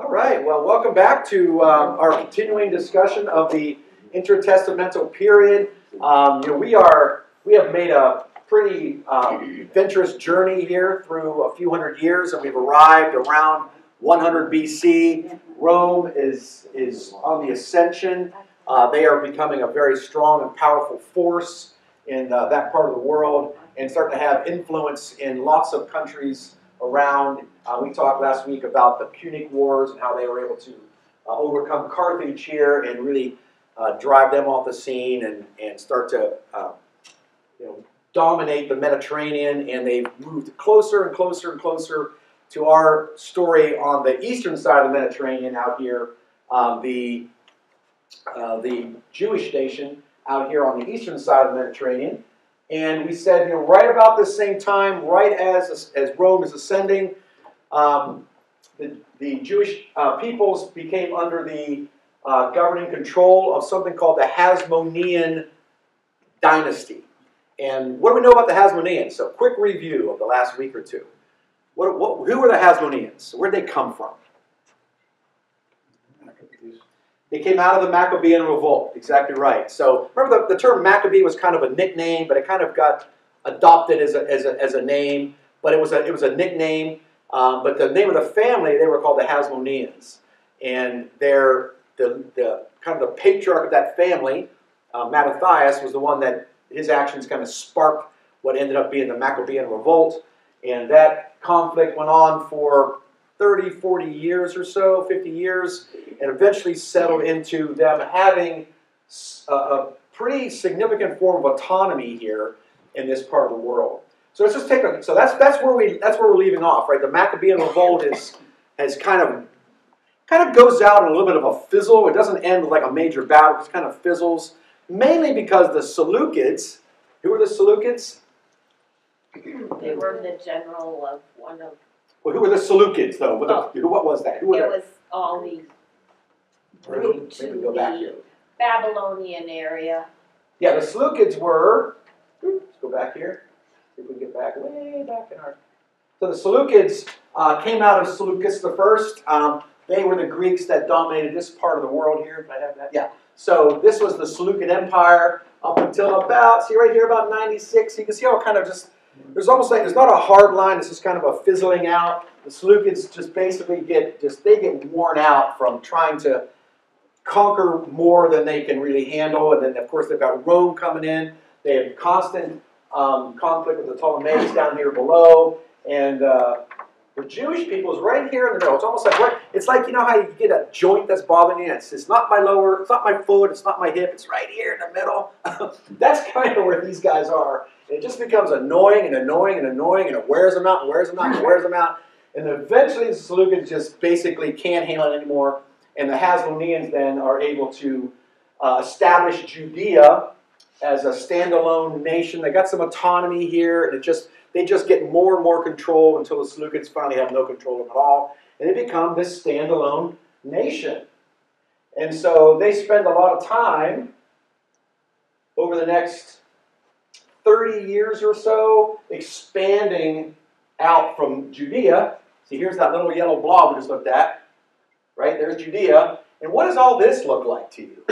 All right, well, welcome back to our continuing discussion of the Intertestamental Period. We have made a pretty adventurous journey here through a few hundred years, and we've arrived around 100 BC. Rome is on the ascension. They are becoming a very strong and powerful force in that part of the world and starting to have influence in lots of countries around. We talked last week about the Punic Wars and how they were able to overcome Carthage here and really drive them off the scene and start to dominate the Mediterranean. And they've moved closer and closer and closer to our story on the eastern side of the Mediterranean out here, the Jewish nation out here on the eastern side of the Mediterranean. And we said, right about the same time, right as Rome is ascending, the Jewish peoples became under the governing control of something called the Hasmonean dynasty. And what do we know about the Hasmoneans? So, quick review of the last week or two. Who were the Hasmoneans? Where did they come from? They came out of the Maccabean revolt. Exactly right. So remember, the term Maccabee was kind of a nickname, but it kind of got adopted as a name. But it was a nickname. But the name of the family, they were called the Hasmoneans, and they're the kind of the patriarch of that family, Mattathias, was the one that his actions kind of sparked what ended up being the Maccabean revolt, and that conflict went on for 30, 40 years or so, 50 years, and eventually settled into them having a pretty significant form of autonomy here in this part of the world. So let's just take a, so that's where we're leaving off, right? The Maccabean revolt has kind of goes out in a little bit of a fizzle. It doesn't end with like a major battle. It just kind of fizzles, mainly because the Seleucids. Who were the Seleucids? They were the general of one of. Well, who were the Seleucids, though? What was that? Who were it was all the route to the Babylonian area. Yeah, the Seleucids were. Let's go back here. See if we can get back way back in our. So the Seleucids came out of Seleucus I. They were the Greeks that dominated this part of the world here. If I have that, yeah. So this was the Seleucid Empire up until about, see right here, about 96. You can see how it kind of just. There's almost like there's not a hard line. It's just kind of a fizzling out. The Seleucids just basically get worn out from trying to conquer more than they can really handle. And then of course they've got Rome coming in. They have constant conflict with the Ptolemies down here below, and the Jewish people is right here in the middle. It's almost like it's like, you know how you get a joint that's bothering you. It's not my lower, it's not my foot, it's not my hip. It's right here in the middle. That's kind of where these guys are. It just becomes annoying and annoying and annoying, and it wears them out and wears them out and wears them out. And eventually the Seleucids just basically can't handle it anymore. And the Hasmoneans then are able to establish Judea as a standalone nation. They got some autonomy here, and they just get more and more control until the Seleucids finally have no control of them at all. And they become this standalone nation. And so they spend a lot of time over the next 30 years or so, expanding out from Judea. See, here's that little yellow blob we just looked at. Right? There's Judea. And what does all this look like to you?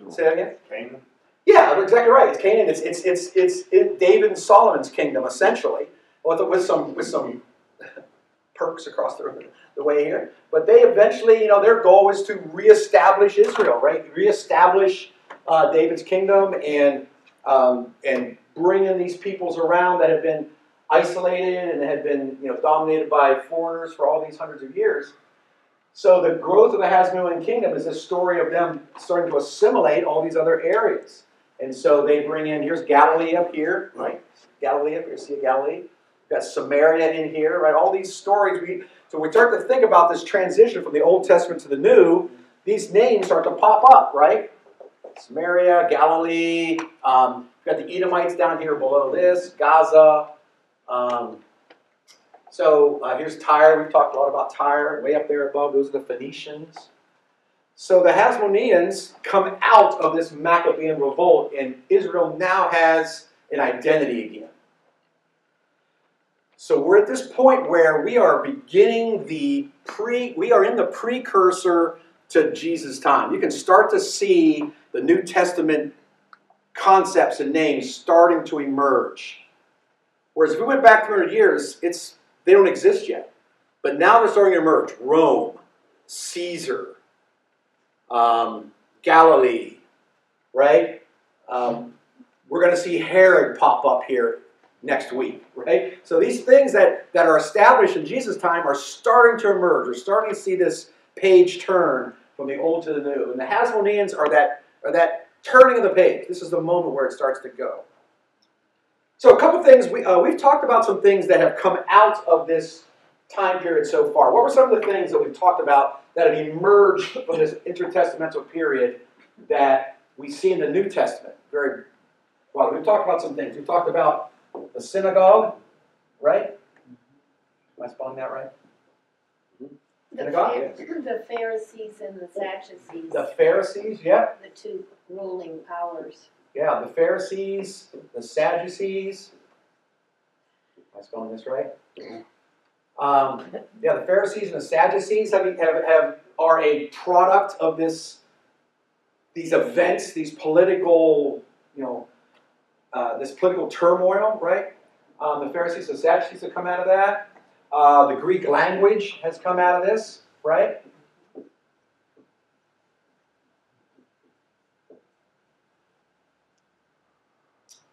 Say that again? Canaan? Yeah, exactly right. It's Canaan. It's David and Solomon's kingdom, essentially, with some perks across the way here. But they eventually, their goal is to reestablish Israel, right? Reestablish David's kingdom and bring in these peoples around that have been isolated and had been dominated by foreigners for all these hundreds of years. So the growth of the Hasmonean kingdom is a story of them starting to assimilate all these other areas. And so they bring in, here's Galilee up here, right? Galilee up here, see Galilee? We've got Samaria in here, right? All these stories. So we start to think about this transition from the Old Testament to the New. These names start to pop up, right? Samaria, Galilee. We've got the Edomites down here below this, Gaza. So here's Tyre. We've talked a lot about Tyre. Way up there above, those are the Phoenicians. So the Hasmoneans come out of this Maccabean revolt, and Israel now has an identity again. So we're at this point where we are beginning we are in the precursor to Jesus' time. You can start to see the New Testament concepts and names starting to emerge. Whereas if we went back 300 years, they don't exist yet. But now they're starting to emerge. Rome, Caesar, Galilee, right? We're going to see Herod pop up here next week, right? So these things that are established in Jesus' time are starting to emerge. We're starting to see this page turn from the old to the new. And the Hasmoneans are that turning of the page. This is the moment where it starts to go. So a couple things, we've talked about some things that have come out of this time period so far. What were some of the things that we've talked about that have emerged from this intertestamental period that we see in the New Testament? Very well, we've talked about some things. We've talked about the synagogue, right? Am I spelling that right? The Pharisees and the Sadducees. The Pharisees, yeah. The two ruling powers. Yeah, the Pharisees, the Sadducees. Am I spelling this right? Yeah, the Pharisees and the Sadducees are a product of these events, these political, this political turmoil, right? The Pharisees and the Sadducees have come out of that. The Greek language has come out of this, right?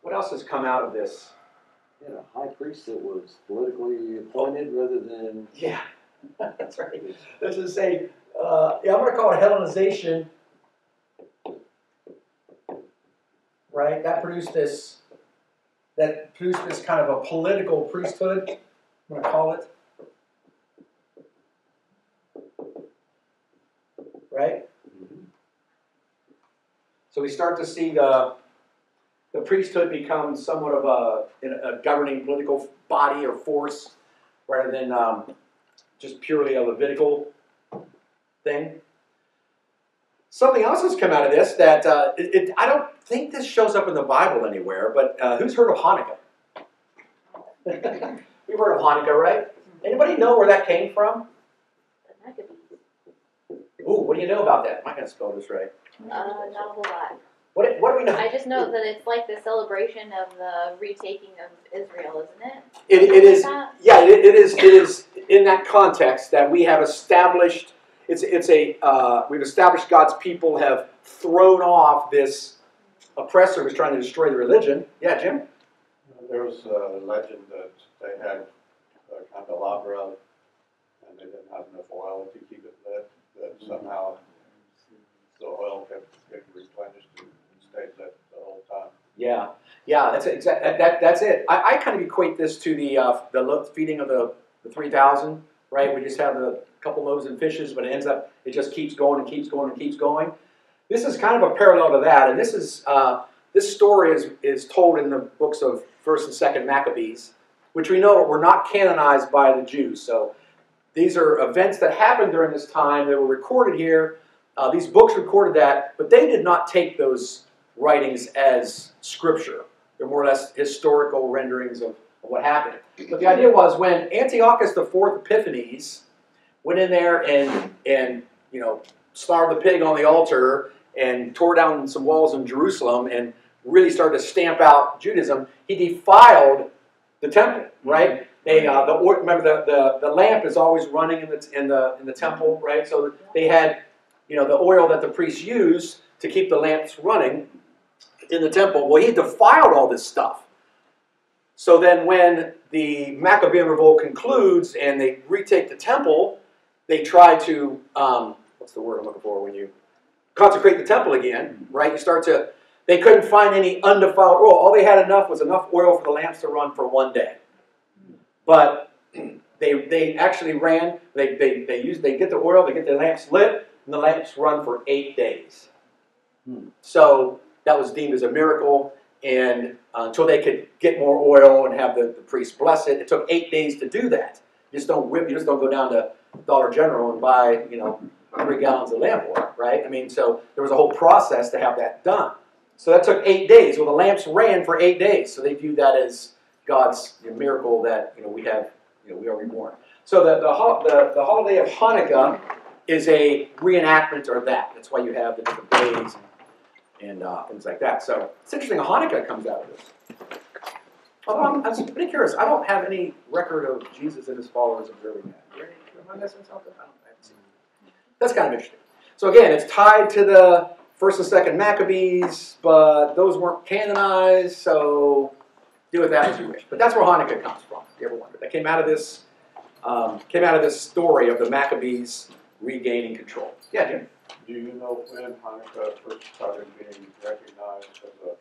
What else has come out of this? Yeah, a high priest that was politically appointed rather than... Yeah, that's right. This is I'm going to call it Hellenization, right? That produced this kind of a political priesthood, I'm going to call it. Right? Mm-hmm. So we start to see the priesthood become somewhat of a governing political body or force rather than just purely a Levitical thing. Something else has come out of this that I don't think this shows up in the Bible anywhere, but who's heard of Hanukkah? We've heard of Hanukkah, right? Anybody know where that came from? Ooh, what do you know about that? Am I going to spell this right? Not a whole lot. What do we know? I just know that it's like the celebration of the retaking of Israel, isn't it? It is. Yeah, it is in that context that we have established. We've established God's people have thrown off this oppressor who's trying to destroy the religion. Yeah, Jim. There was a legend that they had a candelabra and they didn't have enough oil to keep it lit. That somehow the oil kept getting replenished and stayed lit the whole time. Yeah, that's it. I kind of equate this to the feeding of the 3,000, right? We just have a couple loaves and fishes, but it just keeps going and keeps going and keeps going. This is kind of a parallel to that, and this story is told in the books of 1st and 2nd Maccabees, which we know were not canonized by the Jews. So these are events that happened during this time. They were recorded here. These books recorded that, but they did not take those writings as scripture. They're more or less historical renderings of what happened. But the idea was when Antiochus IV Epiphanes went in there and slaughtered the pig on the altar and tore down some walls in Jerusalem and really started to stamp out Judaism, he defiled the temple, right? Remember the lamp is always running in the temple, right? So they had the oil that the priests used to keep the lamps running in the temple. Well, he defiled all this stuff. So then when the Maccabean revolt concludes and they retake the temple, they try to what's the word I'm looking for when you consecrate the temple again, right? They couldn't find any undefiled oil. All they had was enough oil for the lamps to run for one day. But they actually ran, they get the oil, they get the lamps lit, and the lamps run for 8 days. So that was deemed as a miracle, and until they could get more oil and have the priest bless it, it took 8 days to do that. You just don't go down to Dollar General and buy 3 gallons of lamp oil, right? I mean, so there was a whole process to have that done. So that took 8 days. Well, the lamps ran for 8 days, so they viewed that as God's miracle that we have, we are reborn. So the holiday of Hanukkah is a reenactment or that. That's why you have the different days and things like that. So it's interesting. Hanukkah comes out of this. Although I'm pretty curious. I don't have any record of Jesus and his followers observing that. Am I missing something? I haven't seen it. That's kind of interesting. So again, it's tied to the first and second Maccabees, but those weren't canonized, so do with that as you wish. But that's where Hanukkah comes from, if you ever wondered. That came out of this story of the Maccabees regaining control. Yeah, Jim? Do you know when Hanukkah first started being recognized as a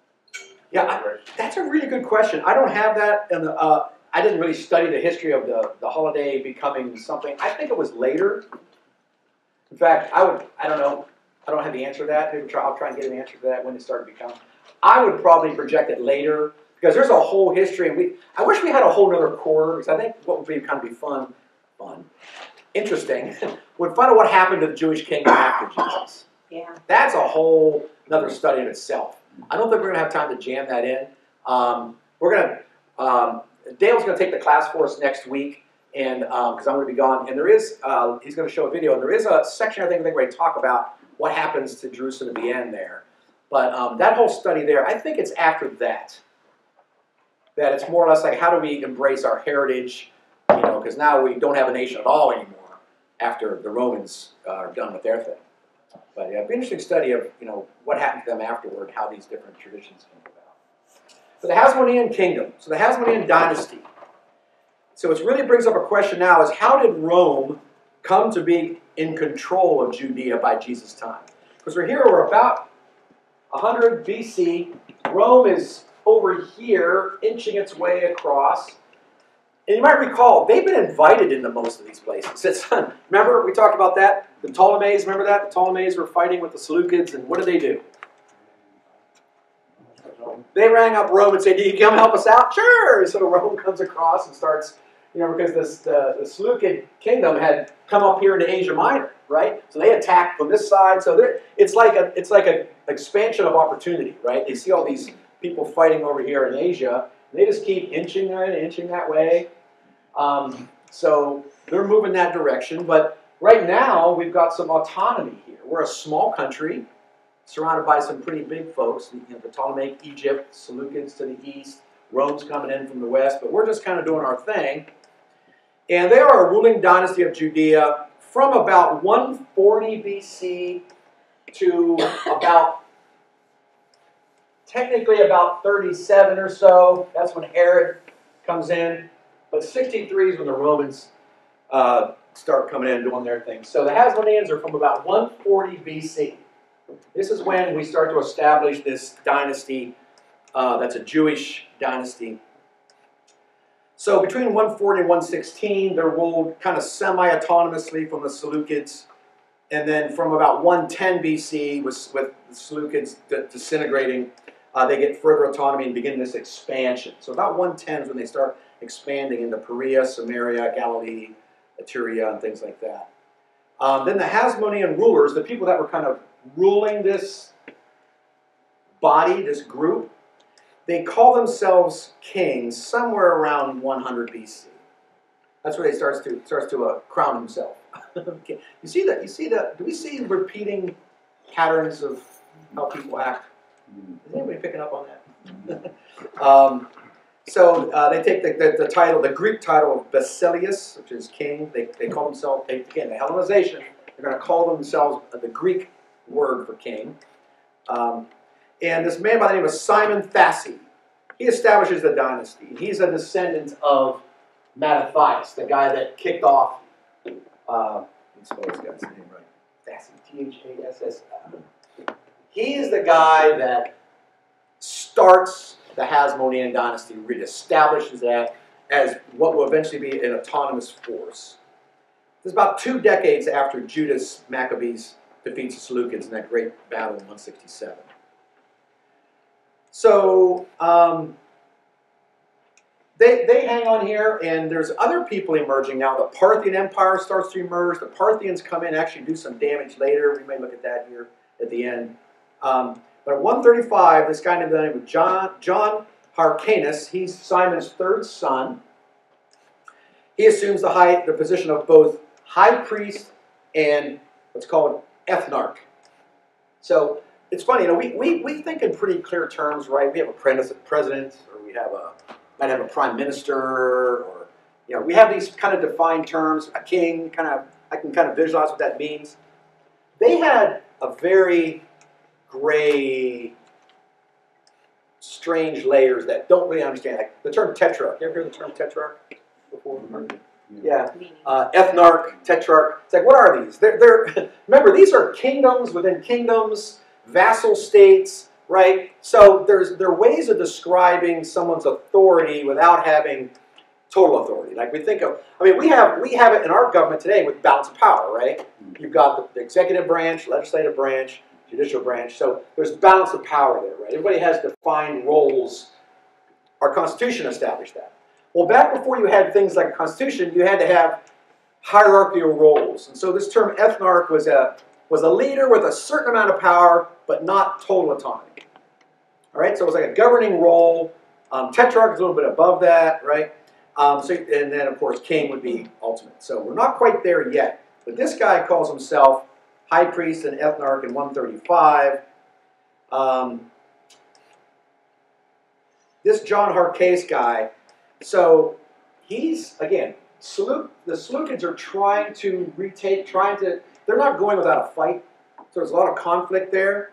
Yeah, celebration? that's a really good question. I don't have that, and I didn't really study the history of the holiday becoming something. I think it was later. In fact, I don't know. I don't have the answer to that. Maybe I'll try and get an answer to that when it started to become. I would probably project it later because there's a whole history, and I wish we had a whole other quarter because I think what would be kind of be fun, interesting, would find out what happened to the Jewish kingdom after Jesus. Yeah. That's a whole another study in itself. I don't think we're going to have time to jam that in. Dale's going to take the class for us next week, and because I'm going to be gone. And there is, he's going to show a video, and there is a section I think where they talk about what happens to Jerusalem at the end there. But that whole study there, I think it's after that. That it's more or less like how do we embrace our heritage, because now we don't have a nation at all anymore after the Romans are done with their thing. But yeah, it'd be an interesting study of what happened to them afterward, how these different traditions came about. So the Hasmonean kingdom, so the Hasmonean dynasty. So it really brings up a question now: is how did Rome come to be in control of Judea by Jesus' time? Because we're about 100 BC. Rome is over here, inching its way across. And you might recall, they've been invited into most of these places. Remember, we talked about that? The Ptolemies, remember that? The Ptolemies were fighting with the Seleucids, and what did they do? They rang up Rome and said, "Do you come help us out?" Sure! So Rome comes across and starts, because the Seleucid kingdom had come up here into Asia Minor, right? So they attacked from this side. So it's like an expansion of opportunity, right? They see all these people fighting over here in Asia, and they just keep inching that way. So they're moving that direction. But right now, we've got some autonomy here. We're a small country, surrounded by some pretty big folks. The Ptolemaic Egypt, Seleucids to the east, Rome's coming in from the west, but we're just kind of doing our thing. And they are a ruling dynasty of Judea from about 140 BC to technically about 37 or so. That's when Herod comes in. But 63 is when the Romans start coming in and doing their thing. So the Hasmoneans are from about 140 BC. This is when we start to establish this dynasty that's a Jewish dynasty. So between 140 and 116, they're ruled kind of semi-autonomously from the Seleucids. And then from about 110 BC, with the Seleucids disintegrating, they get further autonomy and begin this expansion. So about 110 is when they start expanding into Perea, Samaria, Galilee, Etruria, and things like that. Then the Hasmonean rulers, the people that were kind of ruling this body, this group, they call themselves kings somewhere around 100 BC. That's where they starts to crown himself. Okay. You see that? Do we see repeating patterns of how people act? Is anybody picking up on that? So they take the title, the Greek title of Basileus, which is king. They call themselves, again, the Hellenization. They're going to call themselves the Greek word for king. And this man by the name of Simon Thassi, he establishes the dynasty. He's a descendant of Mattathias, the guy that kicked off, let me spell this guy's name right, Thassi, Thassi. He is the guy that starts the Hasmonean dynasty, really establishes that as what will eventually be an autonomous force. This is about 2 decades after Judas Maccabees defeats the Seleucids in that great battle in 167. So they hang on here, and there's other people emerging now. The Parthian Empire starts to emerge. The Parthians come in and actually do some damage later. We may look at that here at the end. But at 135, this guy named the name of John Hyrcanus. He's Simon's third son. He assumes the position of both high priest and what's called ethnarch. So it's funny, we think in pretty clear terms, right? We have a president, or we have might have a prime minister, or we have these kind of defined terms. A king, I can kind of visualize what that means. They had a very gray, strange layers that don't really understand. Like the term tetrarch. You ever heard the term tetrarch before? Yeah. Ethnarch, tetrarch. It's like, what are these? They're remember, these are kingdoms within kingdoms, vassal states, right? So there are ways of describing someone's authority without having total authority. Like we think of, we have it in our government today with balance of power, right? You've got the executive branch, legislative branch, judicial branch. So there's balance of power there, right? Everybody has defined roles. Our Constitution established that. Well, back before you had things like a Constitution, you had to have hierarchical roles. And so this term ethnarch was a leader with a certain amount of power, but not total autonomy. All right, so it was like a governing role. Tetrarch is a little bit above that, right? And then, of course, king would be ultimate. So we're not quite there yet. But this guy calls himself high priest and ethnarch in 135. This John Hyrcanus guy, so he's, again, the Seleucids are trying to retake, they're not going without a fight. So there's a lot of conflict there.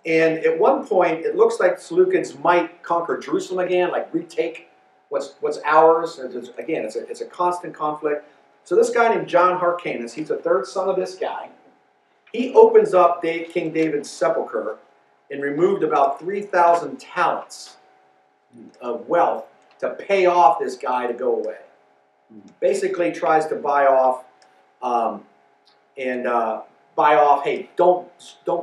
And at one point, it looks like the Seleucids might conquer Jerusalem again, like retake what's ours. Again, it's a constant conflict. So this guy named John Hyrcanus, he's the third son of this guy. He opens up King David's sepulcher and removed about 3,000 talents of wealth to pay off this guy to go away. Basically tries to buy off, hey, don't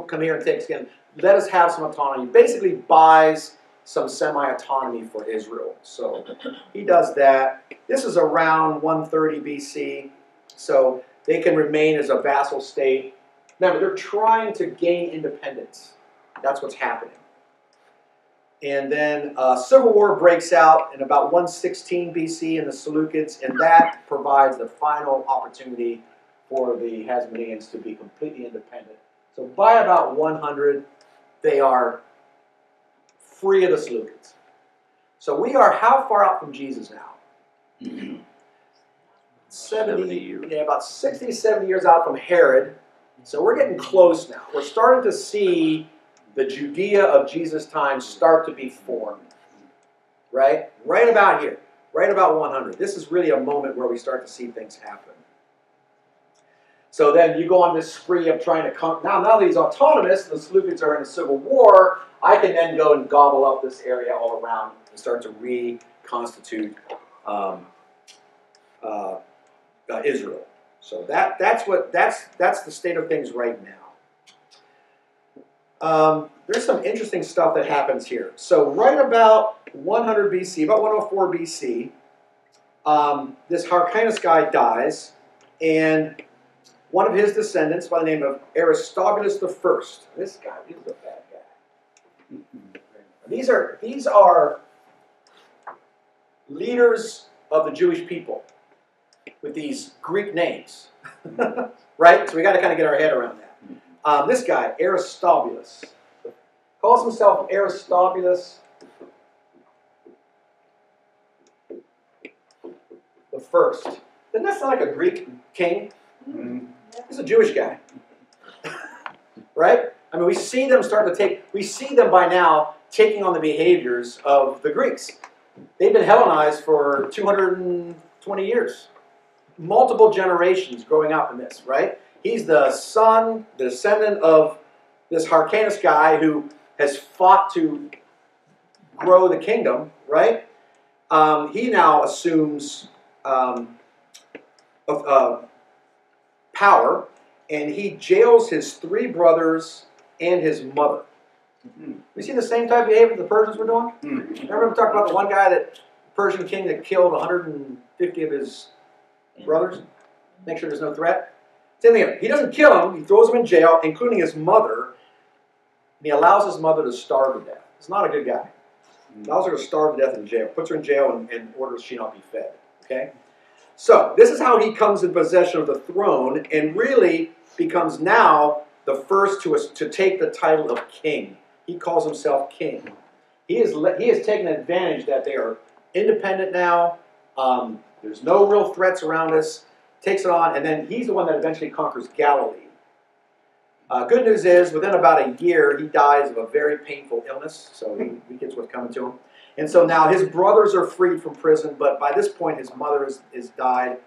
come here and take us again. Let us have some autonomy. Basically buys some semi-autonomy for Israel. So he does that. This is around 130 BC. So they can remain as a vassal state. Remember, they're trying to gain independence. That's what's happening. And then civil war breaks out in about 116 BC in the Seleucids, and that provides the final opportunity for the Hasmoneans to be completely independent. So by about 100, they are free of the Seleucids. So we are how far out from Jesus now? 70 years. Yeah, about 60, 70 years out from Herod. So we're getting close now. We're starting to see the Judea of Jesus' time start to be formed. Right? Right about here. Right about 100. This is really a moment where we start to see things happen. So then you go on this spree of trying to come. Now that he's autonomous, the Seleucids are in a civil war, I can then go and gobble up this area all around and start to reconstitute Israel. So that's the state of things right now. There's some interesting stuff that happens here. So right about 100 BC, about 104 BC, this Hyrcanus guy dies, and one of his descendants, by the name of Aristobulus I, this guy, he's a bad guy. These are leaders of the Jewish people with these Greek names, right? So we got to kind of get our head around that. This guy, Aristobulus, calls himself Aristobulus the First. Doesn't that sound like a Greek king? Mm-hmm. He's a Jewish guy, right? I mean, we see them by now taking on the behaviors of the Greeks. They've been Hellenized for 220 years. Multiple generations growing up in this, right? He's the descendant of this Hyrcanus guy who has fought to grow the kingdom, right? He now assumes power, and he jails his 3 brothers and his mother. We see the same type of behavior the Persians were doing? Remember we talked about the one guy, that Persian king that killed 150 of his brothers? Make sure there's no threat. Same thing. He doesn't kill them. He throws them in jail, including his mother, and he allows his mother to starve to death. He's not a good guy. allows her to starve to death in jail, puts her in jail and orders she not be fed. Okay? So, this is how he comes in possession of the throne and really becomes now the first to take the title of king. He calls himself king. He has taken advantage that they are independent now. There's no real threats around us. Takes it on, and then he's the one that eventually conquers Galilee. Good news is, within about a year, he dies of a very painful illness, so he gets what's coming to him. And so now his brothers are freed from prison, but by this point his mother is died.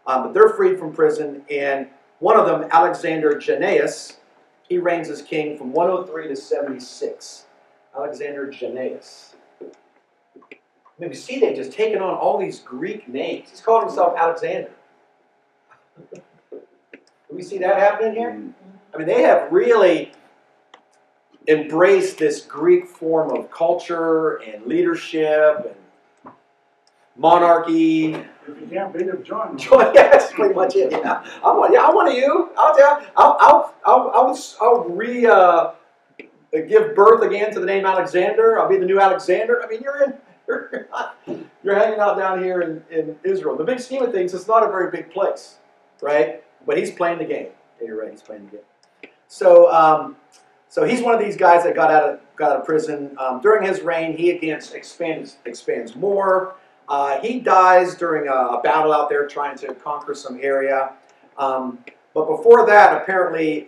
But they're freed from prison, and one of them, Alexander Jannaeus, he reigns as king from 103 to 76. Alexander Jannaeus. Maybe see, they've just taken on all these Greek names. He's called himself Alexander. Do we see that happening here? I mean, they have really embraced this Greek form of culture and leadership and monarchy. If you can't beat them, join them. Yeah, that's pretty much it. Yeah, I'm one of you. I'll give birth again to the name Alexander. I'll be the new Alexander. I mean, you're hanging out down here in Israel. The big scheme of things, it's not a very big place, right? But he's playing the game. Yeah, you're right. He's playing the game. So, so he's one of these guys that got out of prison. During his reign, he again expands more. He dies during a battle out there trying to conquer some area. But before that, apparently,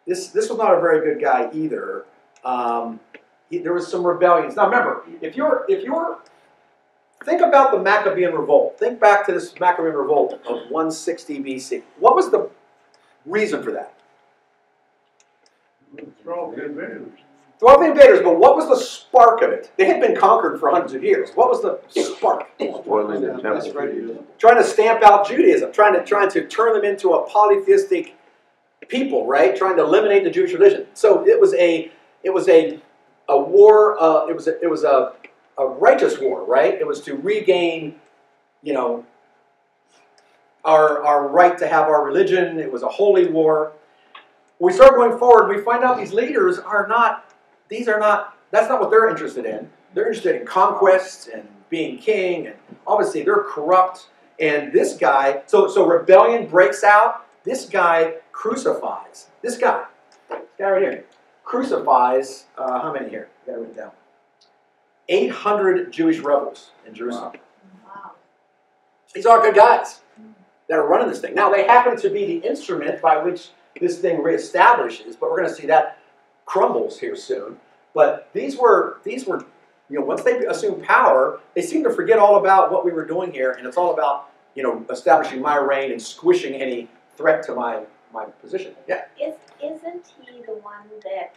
this was not a very good guy either. There was some rebellions. Now remember, if you're think about the Maccabean revolt. Think back to this Maccabean revolt of 160 BC. What was the reason for that? Throw off the invaders. Throw off the invaders, but what was the spark of it? They had been conquered for hundreds of years. What was the spark? Spoiling the temple. Trying to stamp out Judaism, trying to turn them into a polytheistic people, right? Trying to eliminate the Jewish religion. So it was a war. It was a righteous war, right? It was to regain, our right to have our religion. It was a holy war. When we start going forward, we find out these leaders that's not what they're interested in. They're interested in conquests and being king, and obviously they're corrupt. And this guy, so rebellion breaks out. This guy crucifies. This guy right here, crucifies, how many here? I got it written down. 800 Jewish rebels in Jerusalem. Wow. These are good guys that are running this thing. Now, they happen to be the instrument by which this thing reestablishes, but we're going to see that crumbles here soon. But these were once they assumed power, they seem to forget all about what we were doing here, and it's all about, establishing my reign and squishing any threat to my position. Yeah. Isn't he the one that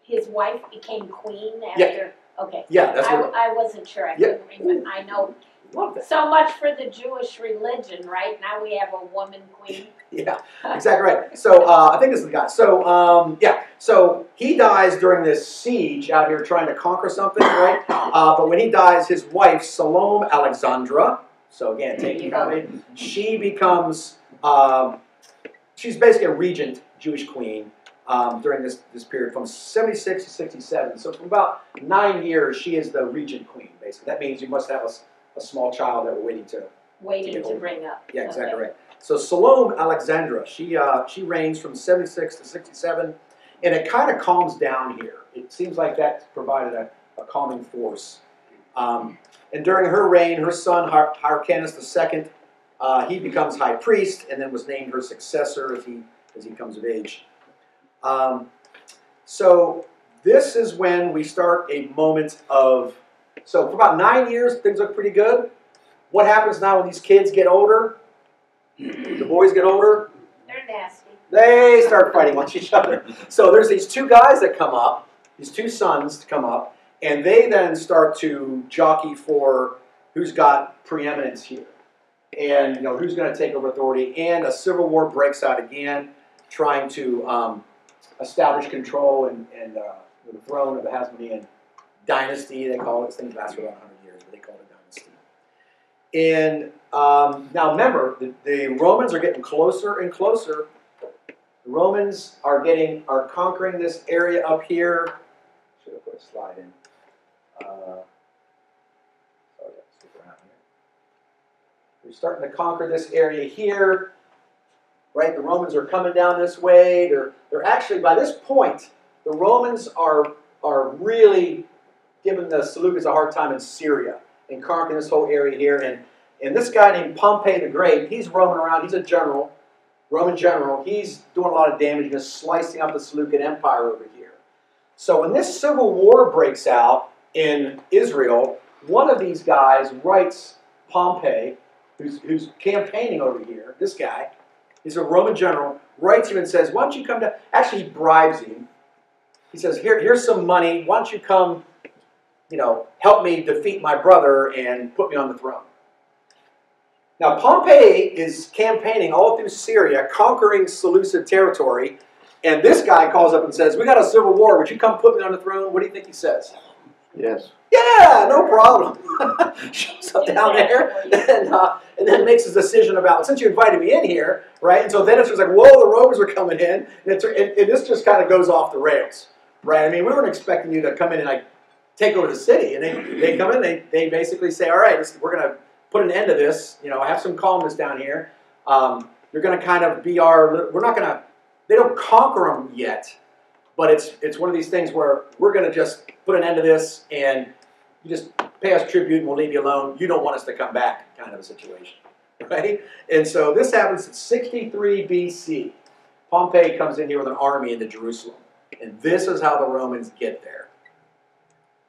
his wife became queen after? Yeah. Okay. Yeah, that's what I wasn't sure. I couldn't remember. I know so much for the Jewish religion, right? Now we have a woman queen. Yeah, exactly right. So I think this is the guy. So so he dies during this siege out here trying to conquer something, right? But when he dies, his wife Salome Alexandra. So again, taking it, she becomes she's basically a regent, Jewish queen. During this period from 76 to 67. So for about 9 years, she is the regent queen, basically. That means you must have a small child that we're waiting to bring up. Yeah, exactly right. So Salome Alexandra, she reigns from 76 to 67, and it kind of calms down here. It seems like that provided a calming force. And during her reign, her son Hyrcanus II, he becomes high priest, and then was named her successor as he comes of age. So this is when we start a moment of, so for about 9 years, things look pretty good. What happens now when these kids get older? The boys get older? They're nasty. They start fighting with each other. So there's these two guys that come up, these two sons to come up, and they then start to jockey for who's got preeminence here. And who's going to take over authority. And a civil war breaks out again, trying to establish control and the throne of the Hasmonean dynasty. They call it. This thing lasts for about 100 years, but they call it a dynasty. And now remember, the Romans are getting closer and closer. The Romans are conquering this area up here. Should have put to slide in. Sorry, I got to skip around here. We're starting to conquer this area here, right? The Romans are coming down this way. They're actually, by this point, the Romans are really giving the Seleucids a hard time in Syria and conquering this whole area here. And this guy named Pompey the Great, he's roaming around. He's a general, Roman general. He's doing a lot of damage, just slicing up the Seleucid Empire over here. So when this civil war breaks out in Israel, one of these guys writes Pompey, who's campaigning over here, this guy, he's a Roman general, writes him and says, why don't you come down? Actually, he bribes him. He says, here's some money. Why don't you come, help me defeat my brother and put me on the throne. Now, Pompey is campaigning all through Syria, conquering Seleucid territory, and this guy calls up and says, we got a civil war. Would you come put me on the throne? What do you think he says? Yes. Yeah, no problem. Shows up down there and then makes his decision about, since you invited me in here, right? And so then it's just like, whoa, the Romans are coming in. And this just kind of goes off the rails, right? I mean, we weren't expecting you to come in and take over the city. And they come in, they basically say, all right, we're going to put an end to this, have some calmness down here. You're going to kind of be we're not going to, they don't conquer them yet, but it's one of these things where we're going to just put an end to this and you just pay us tribute and we'll leave you alone. You don't want us to come back, kind of a situation, right? And so this happens in 63 BC. Pompey comes in here with an army into Jerusalem. And this is how the Romans get there.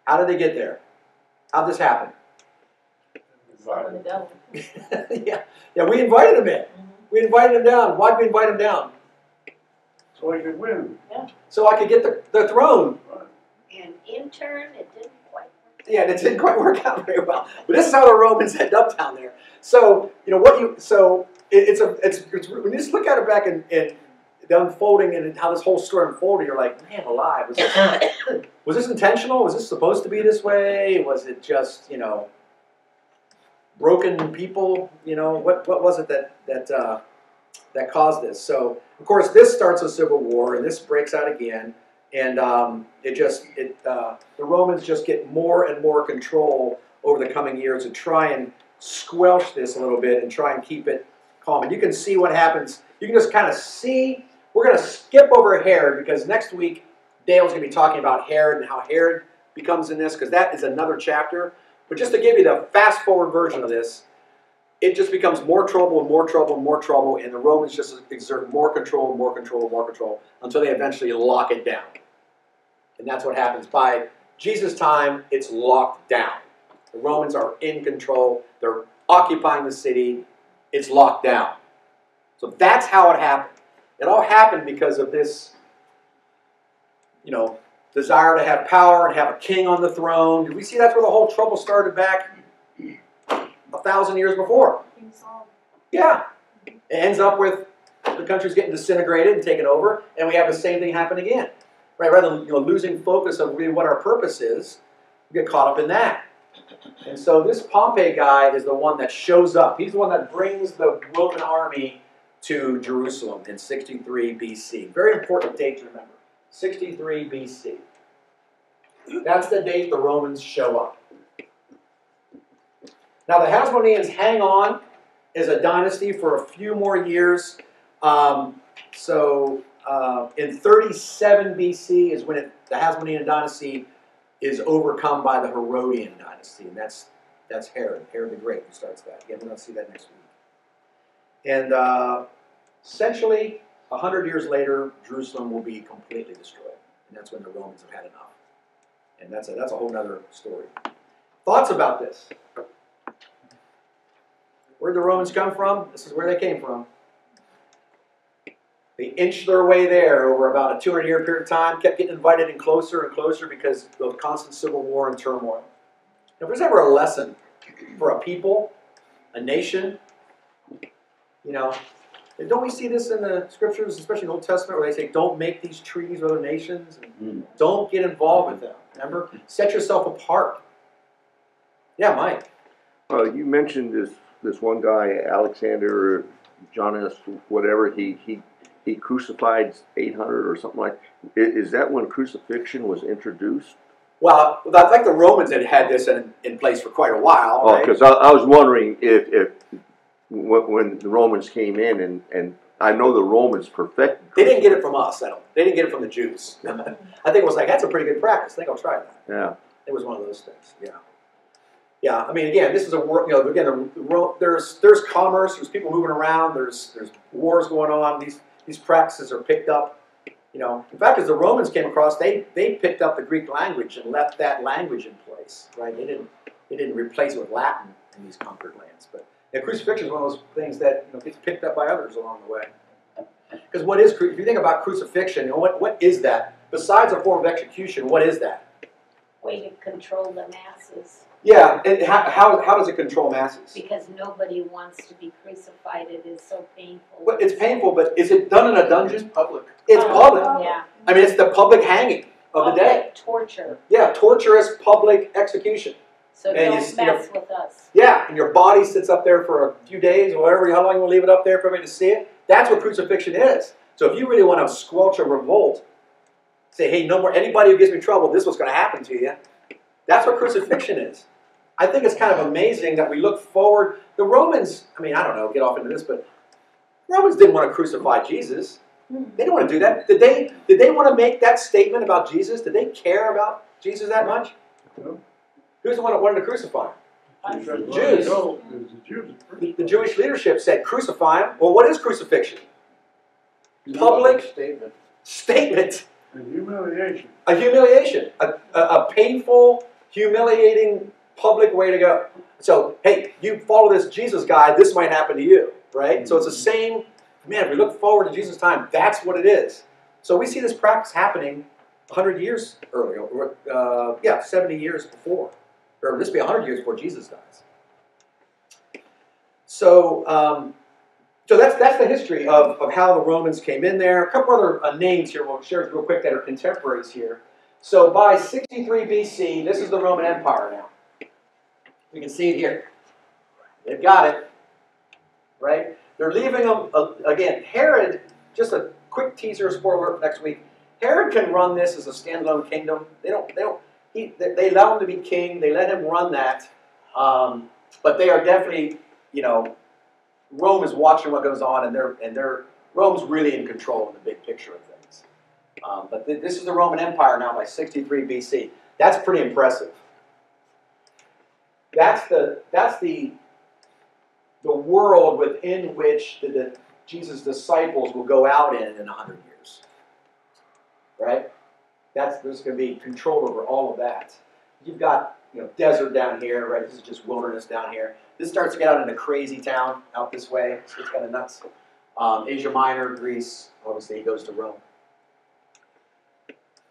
How did they get there? How did this happen? Yeah, we invited him in. We invited him down. Why did we invite him down? So he could win. So I could get the throne. And in turn, it didn't quite work. Yeah, it didn't quite work out very well. But this is how the Romans end up down there. So it's when you just look at it back and the unfolding and how this whole story unfolded, you're like, man alive, was this intentional? Was this supposed to be this way? Was it just broken people? What was it that caused this? So of course this starts a civil war and this breaks out again. And the Romans just get more and more control over the coming years to try and squelch this a little bit and try and keep it calm. And you can see what happens. You can just kind of see. We're going to skip over Herod because next week Dale's going to be talking about Herod and how Herod becomes in this, because that is another chapter. But just to give you the fast forward version of this, it just becomes more trouble and more trouble and more trouble, and the Romans just exert more control and more control and more control until they eventually lock it down. And that's what happens. By Jesus' time, it's locked down. The Romans are in control. They're occupying the city. It's locked down. So that's how it happened. It all happened because of this, desire to have power and have a king on the throne. Did we see that's where the whole trouble started back 1,000 years before? Yeah. It ends up with the country's getting disintegrated and taken over, and we have the same thing happen again. Right? Rather than losing focus of really what our purpose is, we get caught up in that. And so this Pompey guy is the one that shows up. He's the one that brings the Roman army to Jerusalem in 63 BC. Very important date to remember. 63 BC. That's the date the Romans show up. Now the Hasmoneans hang on as a dynasty for a few more years. In 37 BC is when the Hasmonean dynasty is overcome by the Herodian dynasty, and that's Herod the Great, who starts that. Again, we're going to see that next week. And essentially, 100 years later, Jerusalem will be completely destroyed, and that's when the Romans have had enough. And that's a whole other story. Thoughts about this? Where did the Romans come from? This is where they came from. They inched their way there over about a 200-year period of time, kept getting invited in closer and closer because of constant civil war and turmoil. Now, if there's ever a lesson for a people, a nation, don't we see this in the scriptures, especially in the Old Testament, where they say, don't make these treaties with other nations, and don't get involved with them. Remember? Set yourself apart. Yeah, Mike. You mentioned this one guy, Alexander, Jonas, whatever, he crucified 800 or something like that. Is that when crucifixion was introduced? Well, I think the Romans had this in place for quite a while. Oh, Right? because I was wondering if when the Romans came in, and I know the Romans perfected. They didn't get it from us. They didn't get it from the Jews. I think it was like, that's a pretty good practice. I think I'll try that. Yeah. It was one of those things. Yeah. Yeah. I mean, again, this is a war. You know, again, there's commerce. There's people moving around. There's wars going on. These practices are picked up. You know, in fact, as the Romans came across, they picked up the Greek language and left that language in place. Right? They didn't replace it with Latin in these conquered lands. But crucifixion is one of those things that gets picked up by others along the way. Because if you think about crucifixion, what is that? Besides a form of execution, what is that? Way to control the masses. Yeah, and how does it control masses? Because nobody wants to be crucified. It is so painful. Well, it's painful, but is it done in a dungeon? Public. It's public. Yeah. I mean, it's the public hanging of the day. Public torture. Yeah, torturous public execution. So And don't mess with us. Yeah, and your body sits up there for a few days or whatever, how long you want to leave it up there for everybody to see it. That's what crucifixion is. So if you really want to squelch a revolt, say, hey, no more, anybody who gives me trouble, this is what's going to happen to you. That's what crucifixion is. I think it's kind of amazing that we look forward. The Romans, I mean, I don't know, get off into this, but Romans didn't want to crucify Jesus. They didn't want to do that. Did they want to make that statement about Jesus? Did they care about Jesus that much? No. Who's the one that wanted to crucify him? Jews. The Jewish leadership said, crucify him. Well, what is crucifixion? Public statement. And humiliation. A humiliation. A painful, humiliating, public way to go. So, hey, you follow this Jesus guy, this might happen to you, right? So it's the same, man, if we look forward to Jesus' time, that's what it is. So we see this practice happening 100 years earlier, 70 years before. Or this will be 100 years before Jesus dies. So, so that's the history of how the Romans came in there. A couple other names here we'll share real quick that are contemporaries here. So by 63 BC, this is the Roman Empire now. You can see it here. They've got it, right? They're leaving them, again, Herod, just a quick teaser, spoiler for next week. Herod can run this as a standalone kingdom. They allow him to be king. They let him run that. But they are definitely, Rome is watching what goes on, and Rome's really in control of the big picture of things. But this is the Roman Empire now by 63 BC. That's pretty impressive. That's the world within which Jesus' disciples will go out in 100 years. Right? There's going to be control over all of that. You've got desert down here, right? This is just wilderness down here. This starts to get out into crazy town out this way. It's kind of nuts. Asia Minor, Greece. Obviously, he goes to Rome.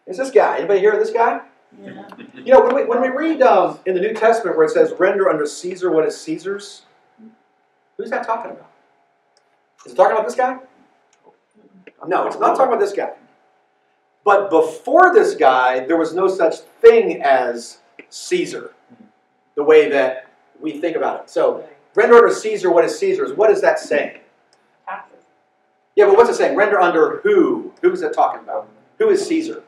It's this guy. Anybody hear of this guy? Yeah. When we read in the New Testament where it says, render unto Caesar what is Caesar's, who's that talking about? Is it talking about this guy? No, it's not talking about this guy. But before this guy, there was no such thing as Caesar, the way that we think about it. So, render unto Caesar what is Caesar's. What is that saying? Taxes. Yeah, but what's it saying? Render under who? Who is it talking about? Who is Caesar?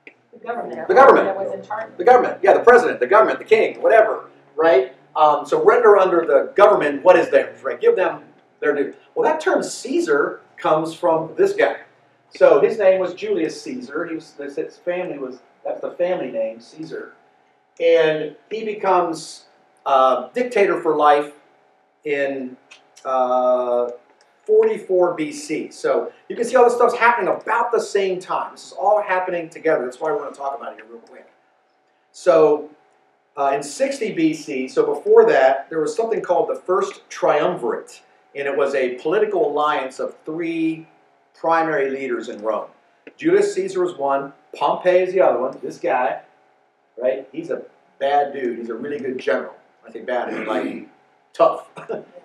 The government. The government. That was in charge. The government. Yeah, the president, the government, the king, whatever, right? So render under the government what is theirs, right? Give them their due. Well, that term Caesar comes from this guy. So his name was Julius Caesar. His family that's the family name, Caesar. And he becomes dictator for life in 44 BC. So you can see all this stuff's happening about the same time. This is all happening together. That's why we want to talk about it here real quick. So in 60 BC, so before that, there was something called the First Triumvirate. And it was a political alliance of three primary leaders in Rome. Julius Caesar was one. Pompey is the other one. This guy, right? He's a bad dude. He's a really good general. I say bad, I mean like tough.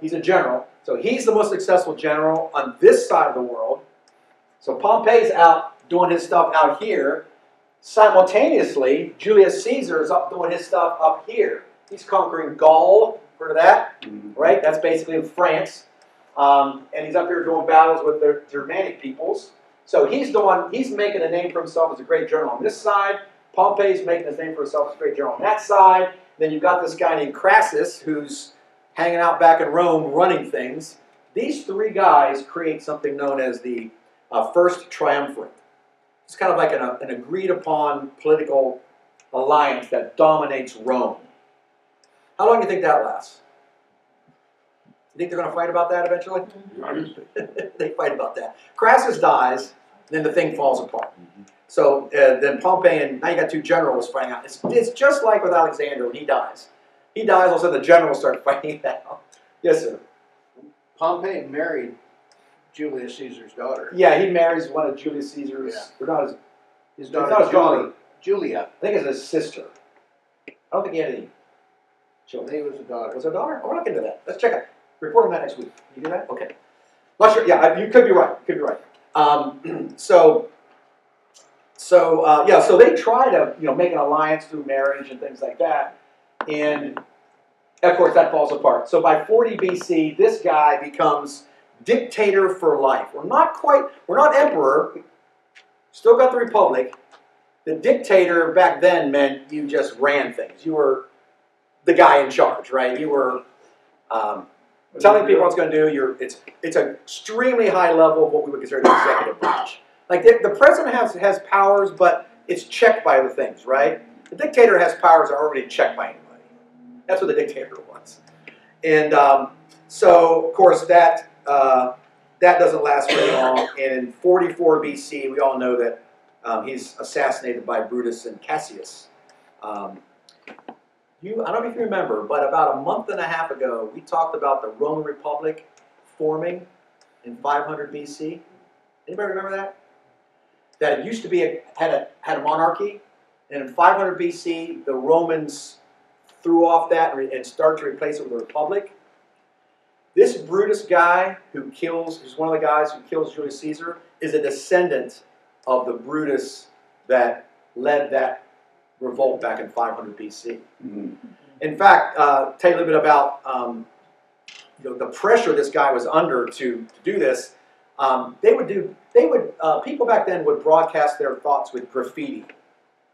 He's a general. So he's the most successful general on this side of the world. So Pompey's out doing his stuff out here. Simultaneously, Julius Caesar is up doing his stuff up here. He's conquering Gaul. Heard of that? Right? That's basically France. And he's up here doing battles with the Germanic peoples. So he's making a name for himself as a great general on this side. Pompey's making his name for himself as great general on that side. Then you've got this guy named Crassus who's hanging out back in Rome running things. These three guys create something known as the First Triumvirate. It's kind of like an agreed upon political alliance that dominates Rome. How long do you think that lasts? You think they're going to fight about that eventually? They fight about that. Crassus dies, then the thing falls apart. So then Pompey and now you got two generals fighting out. It's just like with Alexander when he dies. He dies, all of a sudden the generals start fighting it out. Yes, sir. Pompey married Julius Caesar's daughter. Yeah, he marries one of Julius Caesar's. Or not his His not daughter, his daughter. Julia. I think it's his sister. I don't think he had any I children. think it was a daughter. Was it a daughter? Oh, we're not into that. Let's check it. Report on that next week. You do that? Okay. Not sure. Yeah, you could be right. You could be right. So they try to make an alliance through marriage and things like that, and of course that falls apart. So by 40 BC, this guy becomes dictator for life. We're not emperor. Still got the republic. The dictator back then meant you just ran things. You were the guy in charge, right? You were telling people what it's going to do. It's an extremely high level of what we would consider the executive branch. Like the president has powers, but it's checked by other things, right? The dictator has powers that are already checked by anybody. That's what the dictator wants. And so, of course, that doesn't last very long. And in 44 BC, we all know that he's assassinated by Brutus and Cassius. I don't know if you remember, but about a month and a half ago, we talked about the Roman Republic forming in 500 BC. Anybody remember that? That it used to be had a monarchy, and in 500 BC, the Romans threw off that and started to replace it with a republic. This Brutus guy who's one of the guys who kills Julius Caesar, is a descendant of the Brutus that led that revolt back in 500 BC. Mm-hmm. In fact, tell you a little bit about the pressure this guy was under to do this. People back then would broadcast their thoughts with graffiti.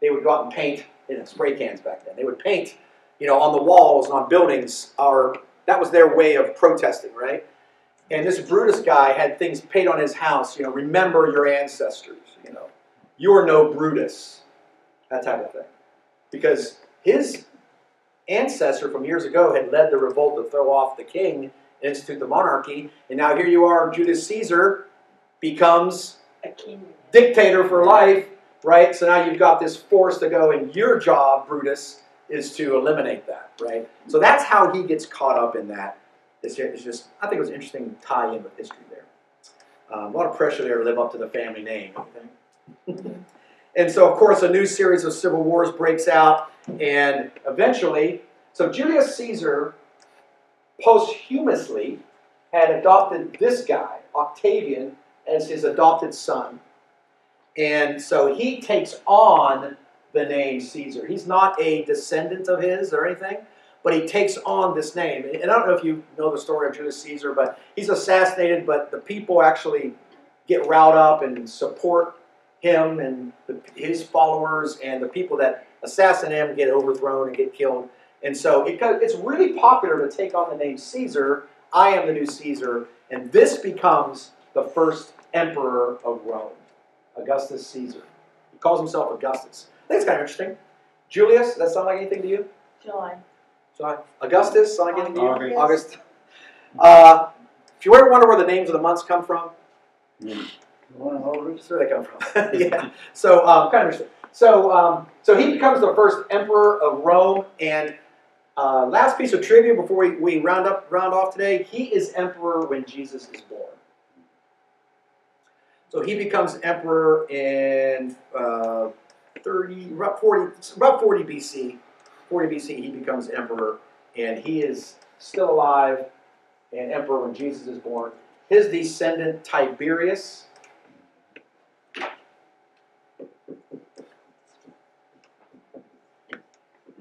They would go out and paint spray cans back then. They would paint, on the walls and on buildings. That was their way of protesting, right? And this Brutus guy had things painted on his house. Remember your ancestors. You're no Brutus. That type of thing. Because his ancestor from years ago had led the revolt to throw off the king and institute the monarchy, and now here you are, Julius Caesar becomes A king. Dictator for life, right? So now you've got this force to go, and your job, Brutus, is to eliminate that, right? So that's how he gets caught up in that. It's just, I think it was an interesting tie-in with history there. A lot of pressure there to live up to the family name, I think. And so, of course, a new series of civil wars breaks out, and eventually, so Julius Caesar posthumously had adopted this guy, Octavian, as his adopted son. And so he takes on the name Caesar. He's not a descendant of his or anything, but he takes on this name. And I don't know if you know the story of Julius Caesar, but he's assassinated, but the people actually get riled up and support him and his followers, and the people that assassinate him get overthrown and get killed. And so it's really popular to take on the name Caesar. I am the new Caesar, and this becomes the first emperor of Rome, Augustus Caesar. He calls himself Augustus. I think it's kind of interesting. Julius, does that sound like anything to you? John. Augustus, sound like anything to you? August. If you ever wonder where the names of the months come from, August. that's where they come from. Yeah. So kind of interesting. So he becomes the first emperor of Rome, and last piece of trivia before we round off today, he is emperor when Jesus is born. So he becomes emperor in about 40 BC. 40 BC, he becomes emperor, and he is still alive and emperor when Jesus is born. His descendant, Tiberius,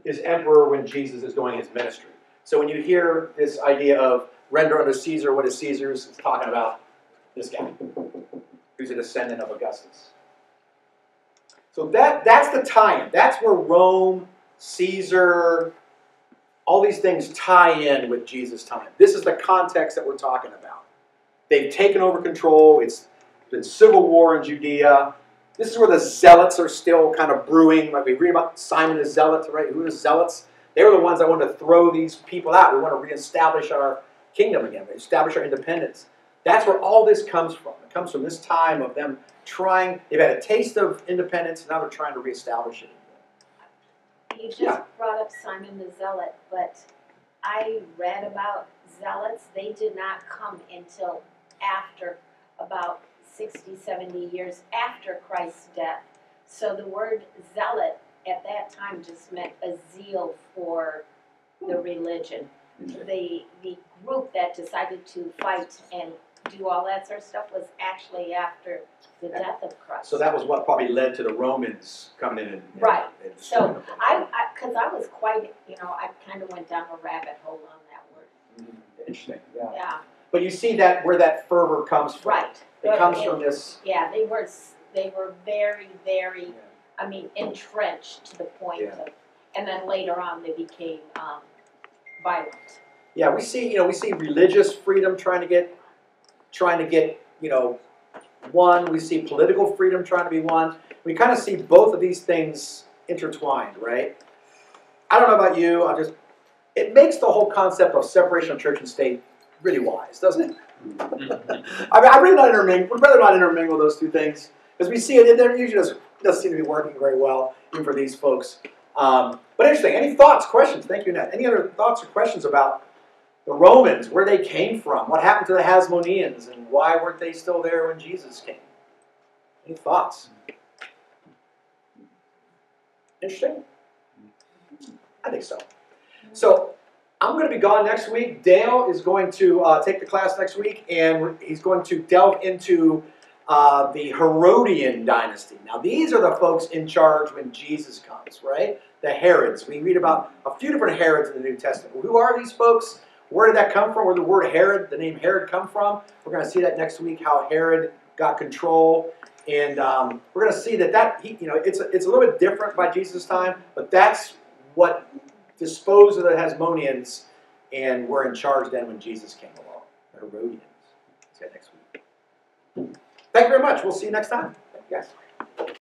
is emperor when Jesus is doing his ministry. So when you hear this idea of render unto Caesar what is Caesar's, it's talking about this guy, who's a descendant of Augustus. So that's the tie-in. That's where Rome, Caesar, all these things tie in with Jesus' time. This is the context that we're talking about. They've taken over control. It's been civil war in Judea. This is where the zealots are still kind of brewing. Like we read about Simon the Zealot, right? Who are the zealots? They were the ones that wanted to throw these people out. We want to reestablish our kingdom again, establish our independence. That's where all this comes from. It comes from this time of them trying, they've had a taste of independence, and now they're trying to reestablish it. You just brought up Simon the Zealot, but I read about zealots. They did not come until after, about 60, 70 years after Christ's death. So the word zealot at that time just meant a zeal for the religion. The group that decided to fight and do all that sort of stuff was actually after the death of Christ. So that was what probably led to the Romans coming in and right. And So because I was quite, I kind of went down a rabbit hole on that word. Interesting. Yeah. Yeah. But you see that where that fervor comes from. Right. It comes from this. Yeah, they were very, very, entrenched to the point of, and then later on they became violent. Yeah, we see religious freedom trying to get, won. We see political freedom trying to be won. We kind of see both of these things intertwined, right? I don't know about you. It makes the whole concept of separation of church and state really wise, doesn't it? I'd rather not intermingle those two things, because we see it usually doesn't seem to be working very well, even for these folks. But interesting. Any thoughts, questions? Thank you, Ned. Any other thoughts or questions about the Romans, where they came from, what happened to the Hasmoneans, and why weren't they still there when Jesus came? Any thoughts? Interesting? I think so. So I'm going to be gone next week. Dale is going to take the class next week, and he's going to delve into the Herodian dynasty. Now, these are the folks in charge when Jesus comes, right? The Herods. We read about a few different Herods in the New Testament. Who are these folks? Where did that come from? Where did the word Herod, the name Herod, come from? We're going to see that next week, how Herod got control. And we're going to see that it's a little bit different by Jesus' time, but that's what disposed of the Hasmoneans and were in charge then when Jesus came along. The Herodians. See you next week. Thank you very much. We'll see you next time. Thank you guys.